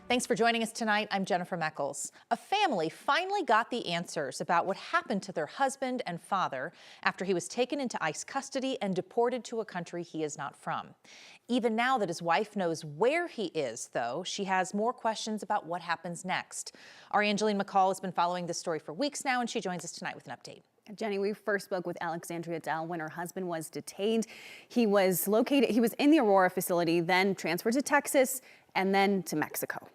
Thanks for joining us tonight. I'm Jennifer Meckles. A family finally got the answers about what happened to their husband and father after he was taken into ICE custody and deported to a country he is not from. Even now that his wife knows where he is, though, she has more questions about what happens next. Our Angeline McCall has been following this story for weeks now, and she joins us tonight with an update. Jenny, we first spoke with Alexandria Dell when her husband was detained. He was in the Aurora facility, then transferred to Texas, and then to Mexico.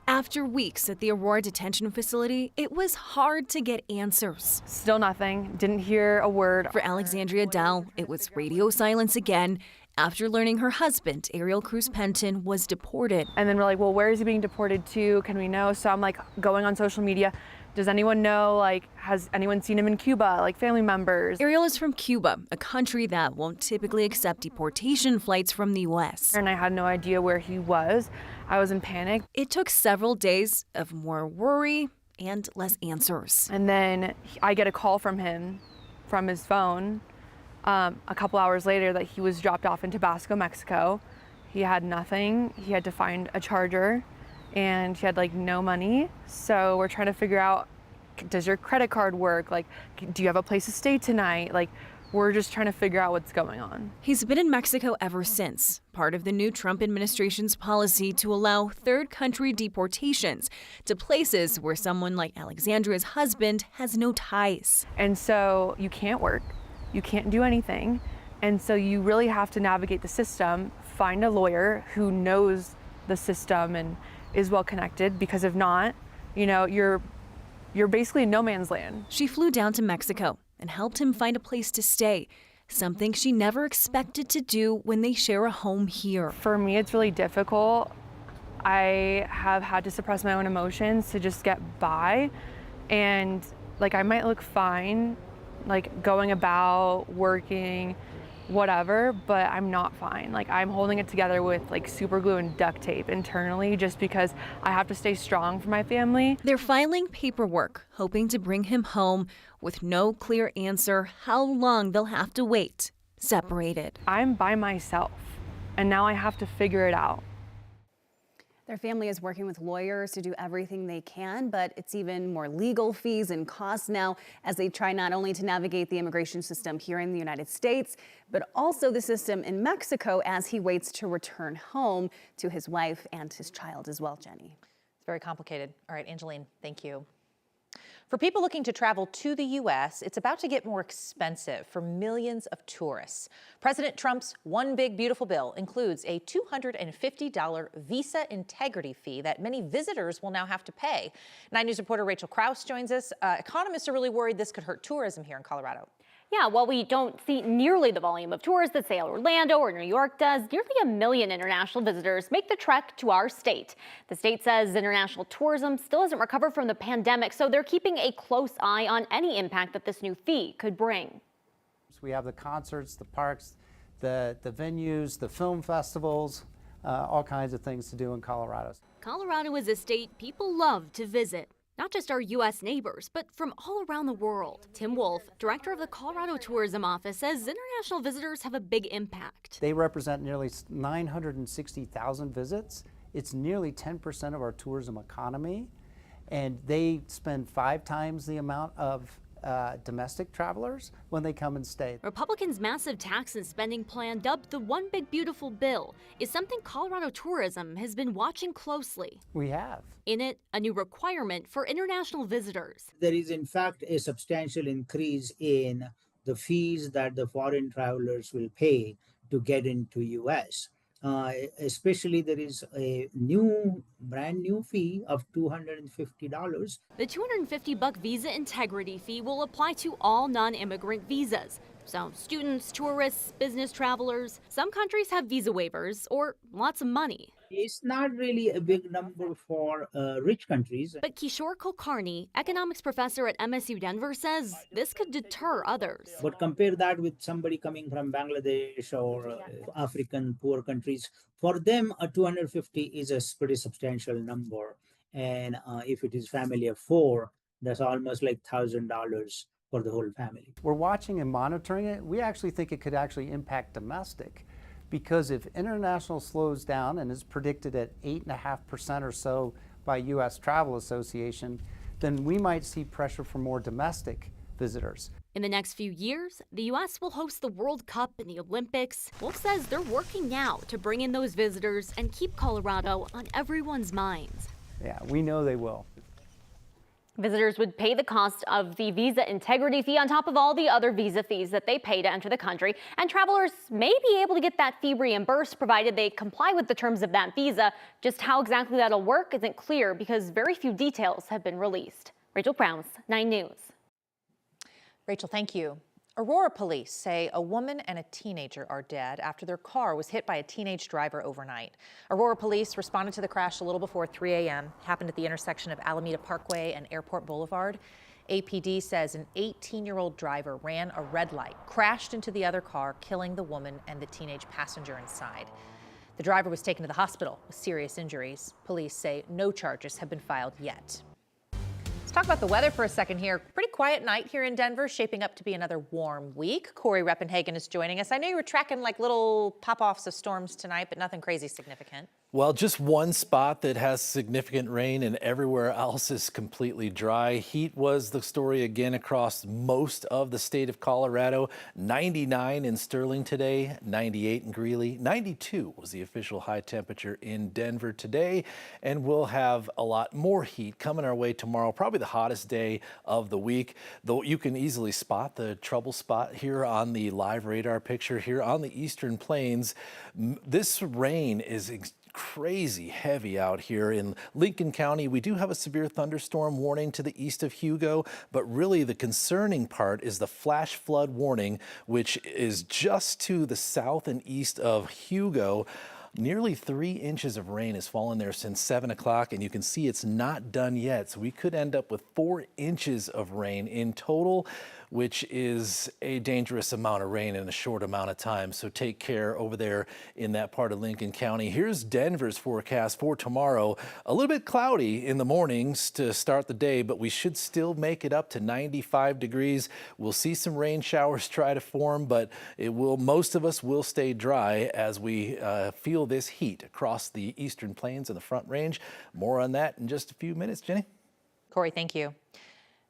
After weeks at the Aurora detention facility, it was hard to get answers. Still nothing. Didn't hear a word. For Alexandria Dell, it was radio silence again after learning her husband, Ariel Cruz Penton, was deported. And then we're like, well, where is he being deported to? Can we know? So I'm like going on social media. Does anyone know, has anyone seen him in Cuba, family members? Ariel is from Cuba, a country that won't typically accept deportation flights from the U.S. And I had no idea where he was. I was in panic. It took several days of more worry and less answers. And then I get a call from him, from his phone, a couple hours later that he was dropped off in Tabasco, Mexico. He had nothing. He had to find a charger. And he had no money. So we're trying to figure out, does your credit card work? Do you have a place to stay tonight? We're just trying to figure out what's going on. He's been in Mexico ever since, part of the new Trump administration's policy to allow third country deportations to places where someone like Alexandria's husband has no ties. And so you can't work, you can't do anything. And so you really have to navigate the system, find a lawyer who knows the system and is well connected, because if not, you're basically in no man's land. She flew down to Mexico and helped him find a place to stay, something she never expected to do when they share a home here. For me, it's really difficult. I have had to suppress my own emotions to just get by. And I might look fine, going about, working, whatever, but I'm not fine. I'm holding it together with super glue and duct tape internally, just because I have to stay strong for my family. They're filing paperwork, hoping to bring him home, with no clear answer how long they'll have to wait, separated. I'm by myself, and now I have to figure it out. Their family is working with lawyers to do everything they can, but it's even more legal fees and costs now as they try not only to navigate the immigration system here in the United States, but also the system in Mexico as he waits to return home to his wife and his child as well, Jenny. It's very complicated. All right, Angeline, thank you. For people looking to travel to the U.S., it's about to get more expensive for millions of tourists. President Trump's One Big Beautiful Bill includes a $250 visa integrity fee that many visitors will now have to pay. 9 News reporter Rachel Krause joins us. Economists are really worried this could hurt tourism here in Colorado. Yeah, while we don't see nearly the volume of tourists that, say, Orlando or New York does, nearly 1 million international visitors make the trek to our state. The state says international tourism still hasn't recovered from the pandemic, so they're keeping a close eye on any impact that this new fee could bring. We have the concerts, the parks, the venues, the film festivals, all kinds of things to do in Colorado. Colorado is a state people love to visit. Not just our U.S. neighbors, but from all around the world. Tim Wolf, director of the Colorado Tourism Office, says international visitors have a big impact. They represent nearly 960,000 visits. It's nearly 10% of our tourism economy, and they spend 5 times the amount of domestic travelers when they come and stay. Republicans' massive tax and spending plan, dubbed the One Big Beautiful Bill, is something Colorado tourism has been watching closely. We have. In it, a new requirement for international visitors. There is in fact a substantial increase in the fees that the foreign travelers will pay to get into U.S. Especially there is a brand new fee of $250. The $250 visa integrity fee will apply to all non-immigrant visas. So students, tourists, business travelers. Some countries have visa waivers or lots of money. It's not really a big number for rich countries. But Kishore Kulkarni, economics professor at MSU Denver, says this could deter others. But compare that with somebody coming from Bangladesh or African poor countries. For them, a 250 is a pretty substantial number. And if it is family of 4, that's almost like $1,000 for the whole family. We're watching and monitoring it. We actually think it could actually impact domestic. because if international slows down and is predicted at 8.5% or so by U.S. Travel Association, then we might see pressure for more domestic visitors. In the next few years, the U.S. will host the World Cup and the Olympics. Wolf says they're working now to bring in those visitors and keep Colorado on everyone's minds. Yeah, we know they will. Visitors would pay the cost of the visa integrity fee on top of all the other visa fees that they pay to enter the country. And travelers may be able to get that fee reimbursed provided they comply with the terms of that visa. Just how exactly that'll work isn't clear because very few details have been released. Rachel Krause, 9 News. Rachel, thank you. Aurora police say a woman and a teenager are dead after their car was hit by a teenage driver overnight. Aurora police responded to the crash a little before 3 a.m. Happened at the intersection of Alameda Parkway and Airport Boulevard. APD says an 18-year-old driver ran a red light, crashed into the other car, killing the woman and the teenage passenger inside. The driver was taken to the hospital with serious injuries. Police say no charges have been filed yet. Talk about the weather for a second here. Pretty quiet night here in Denver, shaping up to be another warm week. Corey Reppenhagen is joining us. I know you were tracking like little pop-offs of storms tonight, but nothing crazy significant. Well, just one spot that has significant rain and everywhere else is completely dry. Heat was the story again across most of the state of Colorado. 99 in Sterling today, 98 in Greeley, 92 was the official high temperature in Denver today. And we'll have a lot more heat coming our way tomorrow, probably the hottest day of the week. Though you can easily spot the trouble spot here on the live radar picture here on the Eastern Plains. This rain is crazy heavy out here in Lincoln County. We do have a severe thunderstorm warning to the east of Hugo, but really the concerning part is the flash flood warning, which is just to the south and east of Hugo. Nearly 3 inches of rain has fallen there since 7 o'clock, and you can see it's not done yet. So we could end up with 4 inches of rain in total, which is a dangerous amount of rain in a short amount of time. So take care over there in that part of Lincoln County. Here's Denver's forecast for tomorrow. A little bit cloudy in the mornings to start the day, but we should still make it up to 95 degrees. We'll see some rain showers try to form, but most of us will stay dry as we feel this heat across the Eastern Plains and the Front Range. More on that in just a few minutes, Jenny. Corey, thank you.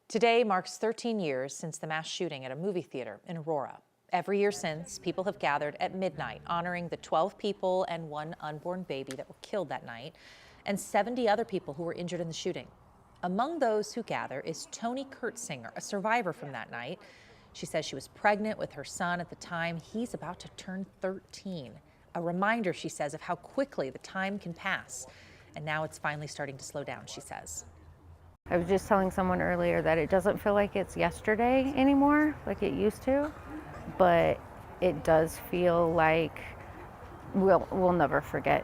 Today marks 13 years since the mass shooting at a movie theater in Aurora. Every year since, people have gathered at midnight honoring the 12 people and 1 unborn baby that were killed that night and 70 other people who were injured in the shooting. Among those who gather is Toni Kurtzinger, a survivor from that night. She says she was pregnant with her son at the time. He's about to turn 13. A reminder, she says, of how quickly the time can pass. And now it's finally starting to slow down, she says. I was just telling someone earlier that it doesn't feel like it's yesterday anymore, like it used to, but it does feel like we'll never forget.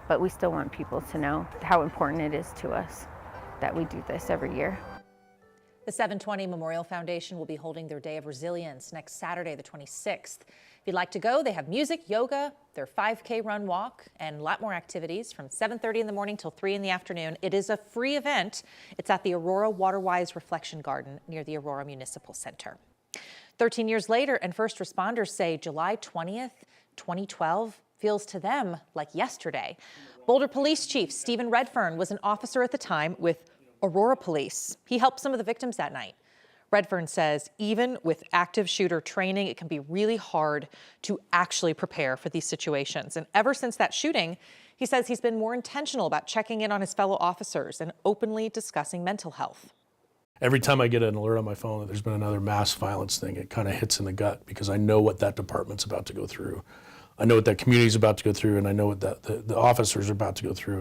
But we still want people to know how important it is to us that we do this every year. The 720 Memorial Foundation will be holding their Day of Resilience next Saturday, the 26th. If you'd like to go, they have music, yoga, their 5K run walk, and a lot more activities from 7:30 in the morning till 3 in the afternoon. It is a free event. It's at the Aurora Waterwise Reflection Garden near the Aurora Municipal Center. 13 years later, and first responders say July 20th, 2012 feels to them like yesterday. Boulder Police Chief Stephen Redfern was an officer at the time with Aurora Police. He helped some of the victims that night. Redfern says even with active shooter training, it can be really hard to actually prepare for these situations. And ever since that shooting, he says he's been more intentional about checking in on his fellow officers and openly discussing mental health. Every time I get an alert on my phone that there's been another mass violence thing, it kind of hits in the gut because I know what that department's about to go through. I know what that community's about to go through, and I know what the officers are about to go through.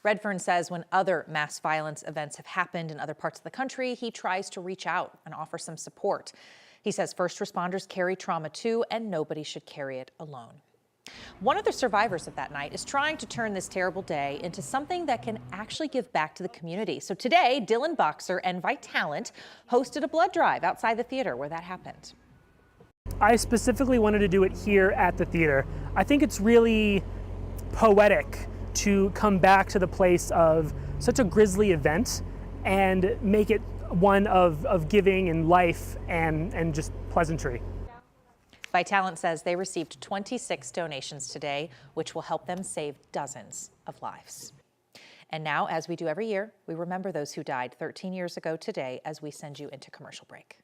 Redfern says when other mass violence events have happened in other parts of the country, he tries to reach out and offer some support. He says first responders carry trauma too, and nobody should carry it alone. One of the survivors of that night is trying to turn this terrible day into something that can actually give back to the community. So today, Dylan Boxer and Vitalent hosted a blood drive outside the theater where that happened. I specifically wanted to do it here at the theater. I think it's really poetic to come back to the place of such a grisly event and make it one of giving and life and just pleasantry. Vitalant says they received 26 donations today, which will help them save dozens of lives. And now, as we do every year, we remember those who died 13 years ago today as we send you into commercial break.